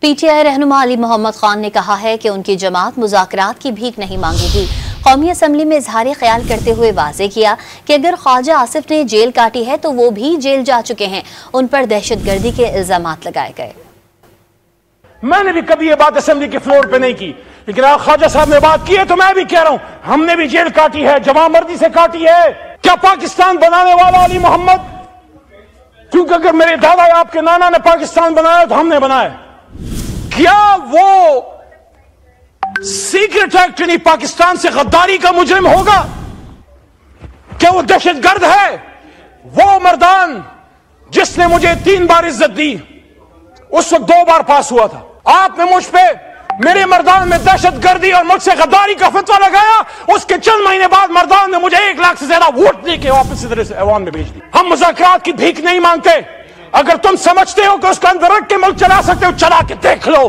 P T I رہنما علی محمد خان نے کہا ہے کہ ان کی جماعت مذاکرات کی بھیک نہیں مانگے گی۔ قومی اسمبلی میں اظہار خیال کرتے ہوئے واضح کیا کہ اگر خواجہ آصف نے جیل کاٹی ہے تو وہ بھی جیل جا چکے ہیں، ان پر دہشت گردی کے الزامات لگائے گئے۔ میں نے بھی کبھی یہ بات اسمبلی کے فلور پہ نہیں کی، لیکن آپ خواجہ صاحب نے بات کی ہے تو میں بھی کہہ رہا ہوں، ہم نے بھی جیل کاٹی ہے، جواں مردی سے کاٹی ہے۔ کیا پاکستان بنانے والا علی محمد، کیونکہ اگر میرے دادا یا آپ کے نانا نے پاکستان بنایا تو ہم نے بنایا، کیا وہ سیکرٹ ایکٹ یعنی پاکستان سے غداری کا مجرم ہوگا؟ کیا وہ دہشت گرد ہے؟ وہ مردان جس نے مجھے 3 بار عزت دی، اس وقت 2 بار پاس ہوا تھا۔ آپ نے مجھ پہ میرے مردان میں دہشت گردی اور مجھ سے غداری کا فتویٰ لگایا، اس کے چند مہینے بعد مردان نے مجھے 1 لاکھ سے زیادہ ووٹ دے کے واپس ادھر سے ایوان میں بھیج دی۔ ہم مذاکرات کی بھیک نہیں مانگتے، اگر تم سمجھتے ہو کہ اس کا اندر رکھ کے ملک چلا سکتے ہو چلا کے دیکھ لو۔